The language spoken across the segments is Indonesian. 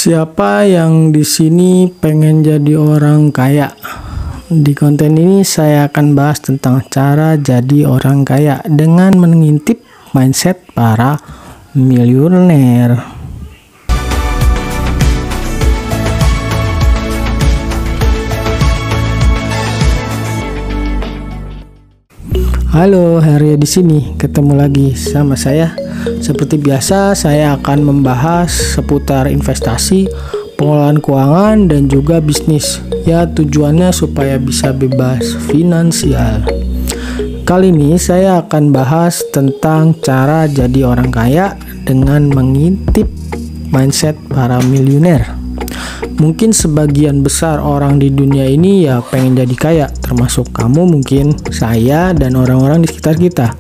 Siapa yang di sini pengen jadi orang kaya? Di konten ini saya akan bahas tentang cara jadi orang kaya dengan mengintip mindset para miliuner. Halo, Harry di sini. Ketemu lagi sama saya. Seperti biasa, saya akan membahas seputar investasi, pengelolaan keuangan, dan juga bisnis. Ya, tujuannya supaya bisa bebas finansial. Kali ini saya akan bahas tentang cara jadi orang kaya dengan mengintip mindset para miliuner. Mungkin sebagian besar orang di dunia ini ya pengen jadi kaya, termasuk kamu mungkin, saya, dan orang-orang di sekitar kita.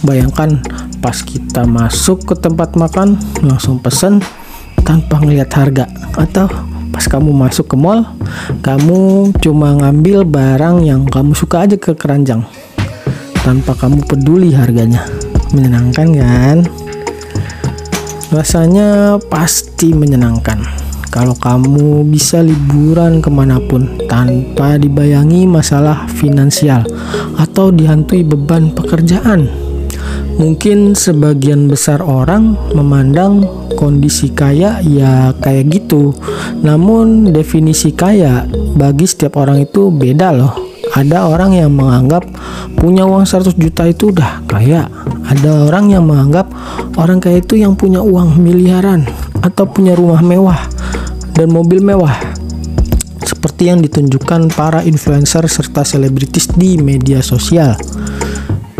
Bayangkan pas kita masuk ke tempat makan langsung pesen tanpa ngeliat harga, atau pas kamu masuk ke mall kamu cuma ngambil barang yang kamu suka aja ke keranjang tanpa kamu peduli harganya. Menyenangkan kan? Rasanya pasti menyenangkan kalau kamu bisa liburan kemanapun tanpa dibayangi masalah finansial atau dihantui beban pekerjaan. Mungkin sebagian besar orang memandang kondisi kaya ya kayak gitu. Namun definisi kaya bagi setiap orang itu beda loh. Ada orang yang menganggap punya uang 100 juta itu udah kaya. Ada orang yang menganggap orang kaya itu yang punya uang miliaran atau punya rumah mewah dan mobil mewah, seperti yang ditunjukkan para influencer serta selebritis di media sosial.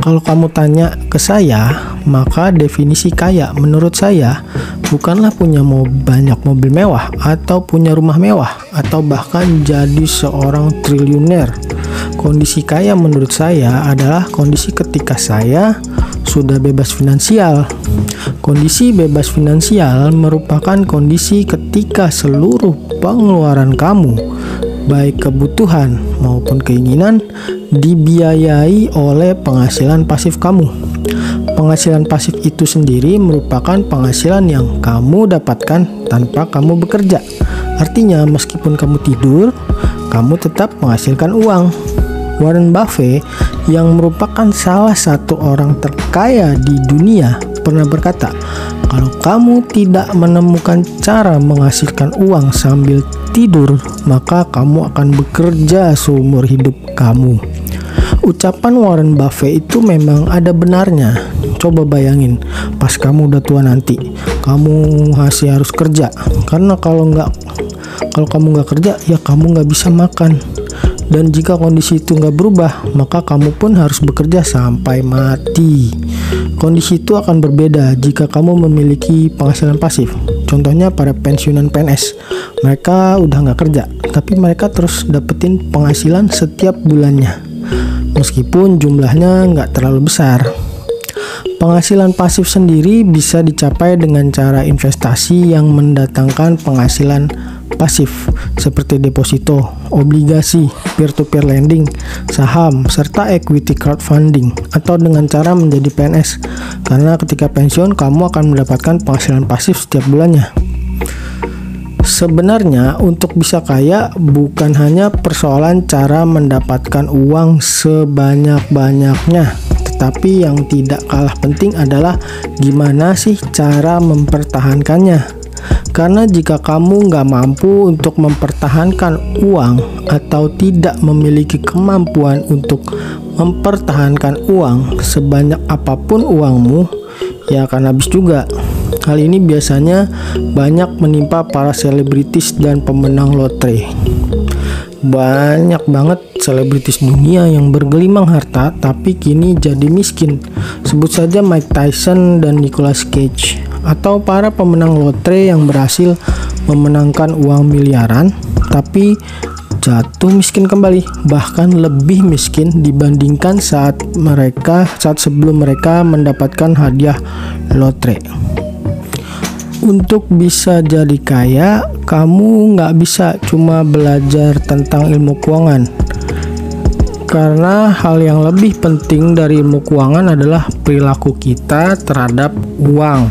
Kalau kamu tanya ke saya, maka definisi kaya menurut saya bukanlah punya banyak mobil mewah atau punya rumah mewah atau bahkan jadi seorang triliuner. Kondisi kaya menurut saya adalah kondisi ketika saya sudah bebas finansial. Kondisi bebas finansial merupakan kondisi ketika seluruh pengeluaran kamu, baik kebutuhan maupun keinginan, dibiayai oleh penghasilan pasif kamu. Penghasilan pasif itu sendiri merupakan penghasilan yang kamu dapatkan tanpa kamu bekerja. Artinya meskipun kamu tidur, kamu tetap menghasilkan uang. Warren Buffett yang merupakan salah satu orang terkaya di dunia pernah berkata, kalau kamu tidak menemukan cara menghasilkan uang sambil tidur, maka kamu akan bekerja seumur hidup kamu. Ucapan Warren Buffett itu memang ada benarnya. Coba bayangin, pas kamu udah tua nanti, kamu masih harus kerja. Karena kalau kamu nggak kerja, ya kamu nggak bisa makan. Dan jika kondisi itu nggak berubah, maka kamu pun harus bekerja sampai mati. Kondisi itu akan berbeda jika kamu memiliki penghasilan pasif. Contohnya para pensiunan PNS, mereka udah nggak kerja, tapi mereka terus dapetin penghasilan setiap bulannya, meskipun jumlahnya nggak terlalu besar. Penghasilan pasif sendiri bisa dicapai dengan cara investasi yang mendatangkan penghasilan pasif seperti deposito, obligasi, peer-to-peer lending, saham, serta equity crowdfunding, atau dengan cara menjadi PNS, karena ketika pensiun kamu akan mendapatkan penghasilan pasif setiap bulannya. Sebenarnya untuk bisa kaya bukan hanya persoalan cara mendapatkan uang sebanyak-banyaknya, tetapi yang tidak kalah penting adalah gimana sih cara mempertahankannya. Karena jika kamu nggak mampu untuk mempertahankan uang atau tidak memiliki kemampuan untuk mempertahankan uang sebanyak apapun uangmu, ya akan habis juga. Hal ini biasanya banyak menimpa para selebritis dan pemenang lotre. Banyak banget selebritis dunia yang bergelimang harta tapi kini jadi miskin. Sebut saja Mike Tyson dan Nicolas Cage, atau para pemenang lotre yang berhasil memenangkan uang miliaran tapi jatuh miskin kembali, bahkan lebih miskin dibandingkan saat sebelum mereka mendapatkan hadiah lotre. Untuk bisa jadi kaya, kamu nggak bisa cuma belajar tentang ilmu keuangan, karena hal yang lebih penting dari ilmu keuangan adalah perilaku kita terhadap uang.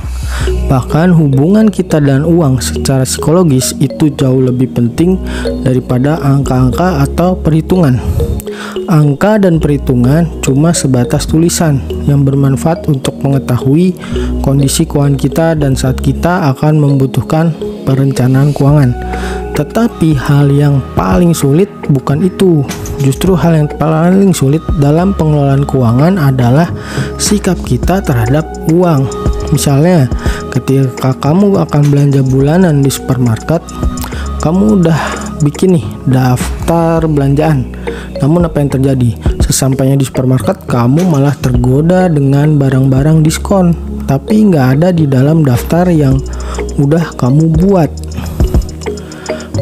Bahkan hubungan kita dan uang secara psikologis itu jauh lebih penting daripada angka-angka atau perhitungan. Angka dan perhitungan cuma sebatas tulisan yang bermanfaat untuk mengetahui kondisi keuangan kita dan saat kita akan membutuhkan perencanaan keuangan. Tetapi hal yang paling sulit bukan itu. Justru hal yang paling sulit dalam pengelolaan keuangan adalah sikap kita terhadap uang. Misalnya, ketika kamu akan belanja bulanan di supermarket, kamu udah bikin nih daftar belanjaan. Namun apa yang terjadi? Sesampainya di supermarket, kamu malah tergoda dengan barang-barang diskon, tapi nggak ada di dalam daftar yang udah kamu buat.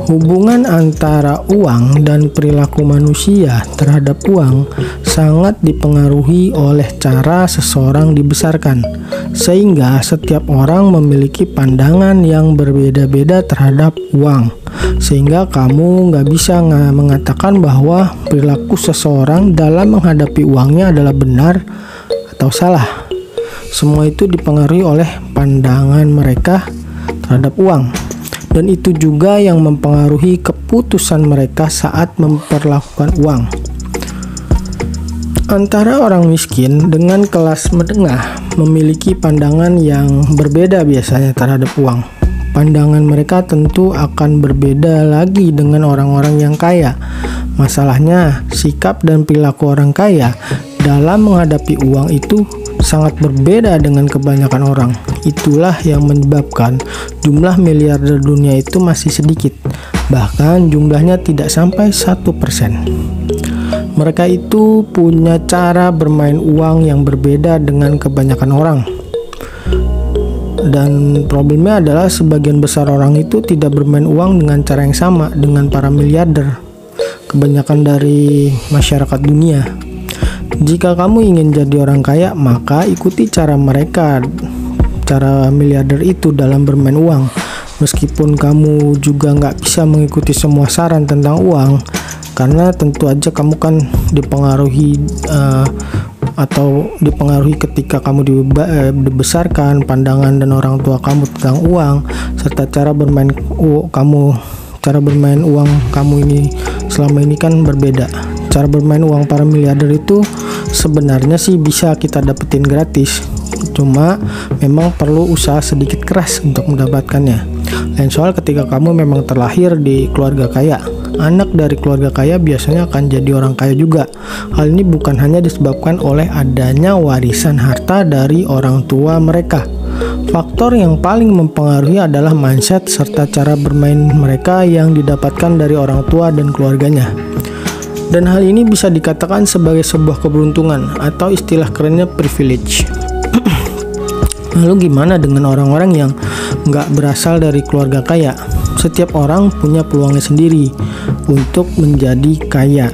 Hubungan antara uang dan perilaku manusia terhadap uang sangat dipengaruhi oleh cara seseorang dibesarkan, sehingga setiap orang memiliki pandangan yang berbeda-beda terhadap uang. Sehingga kamu nggak bisa mengatakan bahwa perilaku seseorang dalam menghadapi uangnya adalah benar atau salah. Semua itu dipengaruhi oleh pandangan mereka terhadap uang. Dan itu juga yang mempengaruhi keputusan mereka saat memperlakukan uang. Antara orang miskin dengan kelas menengah memiliki pandangan yang berbeda biasanya terhadap uang. Pandangan mereka tentu akan berbeda lagi dengan orang-orang yang kaya. Masalahnya, sikap dan perilaku orang kaya dalam menghadapi uang itu sangat berbeda dengan kebanyakan orang. Itulah yang menyebabkan jumlah miliarder dunia itu masih sedikit. Bahkan jumlahnya tidak sampai 1%. Mereka itu punya cara bermain uang yang berbeda dengan kebanyakan orang. Dan problemnya adalah sebagian besar orang itu tidak bermain uang dengan cara yang sama dengan para miliarder, kebanyakan dari masyarakat dunia. Jika kamu ingin jadi orang kaya, maka ikuti cara mereka, cara miliarder itu dalam bermain uang. Meskipun kamu juga nggak bisa mengikuti semua saran tentang uang, karena tentu aja kamu kan dipengaruhi ketika kamu dibesarkan, pandangan dan orang tua kamu tentang uang, serta cara bermain uang kamu ini selama ini kan berbeda. Cara bermain uang para miliarder itu sebenarnya sih bisa kita dapetin gratis, cuma memang perlu usaha sedikit keras untuk mendapatkannya. Lain soal ketika kamu memang terlahir di keluarga kaya, anak dari keluarga kaya biasanya akan jadi orang kaya juga. Hal ini bukan hanya disebabkan oleh adanya warisan harta dari orang tua mereka. Faktor yang paling mempengaruhi adalah mindset serta cara bermain mereka yang didapatkan dari orang tua dan keluarganya. Dan hal ini bisa dikatakan sebagai sebuah keberuntungan atau istilah kerennya privilege. Lalu gimana dengan orang-orang yang nggak berasal dari keluarga kaya? Setiap orang punya peluangnya sendiri untuk menjadi kaya.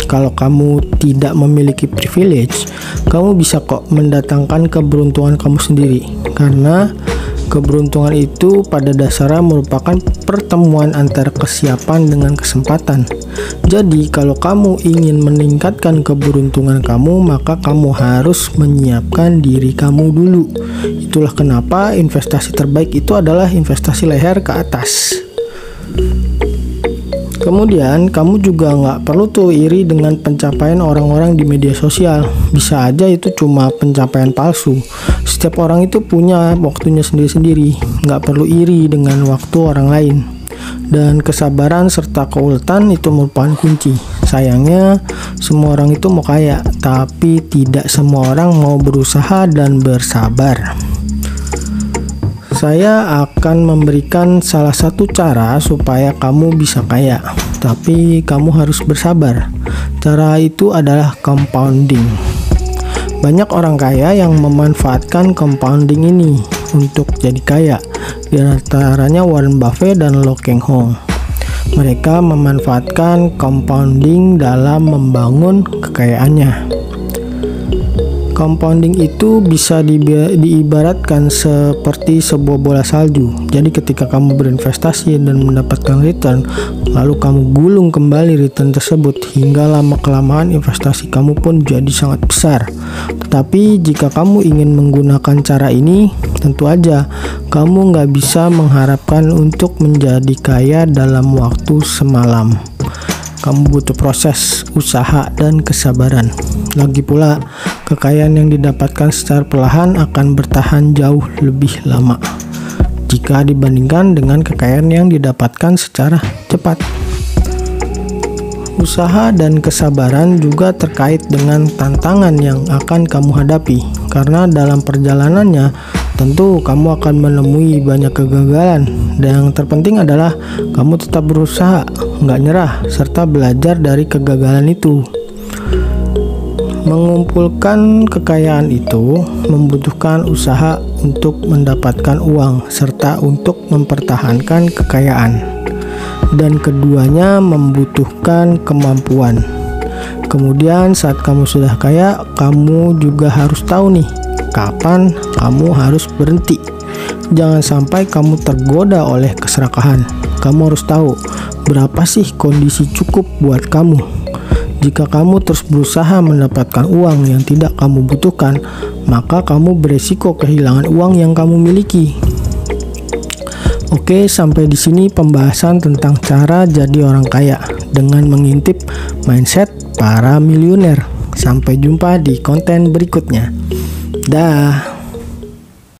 Kalau kamu tidak memiliki privilege, kamu bisa kok mendatangkan keberuntungan kamu sendiri. Karena keberuntungan itu pada dasarnya merupakan pertemuan antara kesiapan dengan kesempatan. Jadi kalau kamu ingin meningkatkan keberuntungan kamu, maka kamu harus menyiapkan diri kamu dulu. Itulah kenapa investasi terbaik itu adalah investasi leher ke atas. Kemudian kamu juga nggak perlu tuh iri dengan pencapaian orang-orang di media sosial. Bisa aja itu cuma pencapaian palsu. Setiap orang itu punya waktunya sendiri-sendiri. Nggak perlu iri dengan waktu orang lain. Dan kesabaran serta keuletan itu merupakan kunci. Sayangnya semua orang itu mau kaya, tapi tidak semua orang mau berusaha dan bersabar. Saya akan memberikan salah satu cara supaya kamu bisa kaya, tapi kamu harus bersabar. Cara itu adalah compounding. Banyak orang kaya yang memanfaatkan compounding ini untuk jadi kaya, di antaranya Warren Buffett dan Lo Keng Hong. Mereka memanfaatkan compounding dalam membangun kekayaannya. Compounding itu bisa diibaratkan seperti sebuah bola salju. Jadi ketika kamu berinvestasi dan mendapatkan return, lalu kamu gulung kembali return tersebut hingga lama-kelamaan investasi kamu pun jadi sangat besar. Tetapi jika kamu ingin menggunakan cara ini, tentu aja kamu nggak bisa mengharapkan untuk menjadi kaya dalam waktu semalam. Kamu butuh proses, usaha, dan kesabaran. Lagi pula, kekayaan yang didapatkan secara perlahan akan bertahan jauh lebih lama jika dibandingkan dengan kekayaan yang didapatkan secara cepat. Usaha dan kesabaran juga terkait dengan tantangan yang akan kamu hadapi, karena dalam perjalanannya tentu kamu akan menemui banyak kegagalan, dan yang terpenting adalah kamu tetap berusaha, nggak nyerah, serta belajar dari kegagalan itu. Mengumpulkan kekayaan itu membutuhkan usaha untuk mendapatkan uang, serta untuk mempertahankan kekayaan, dan keduanya membutuhkan kemampuan. Kemudian saat kamu sudah kaya, kamu juga harus tahu nih kapan kamu harus berhenti. Jangan sampai kamu tergoda oleh keserakahan. Kamu harus tahu berapa sih kondisi cukup buat kamu. Jika kamu terus berusaha mendapatkan uang yang tidak kamu butuhkan, maka kamu beresiko kehilangan uang yang kamu miliki. Oke, sampai di sini pembahasan tentang cara jadi orang kaya dengan mengintip mindset para miliuner. Sampai jumpa di konten berikutnya. Dah.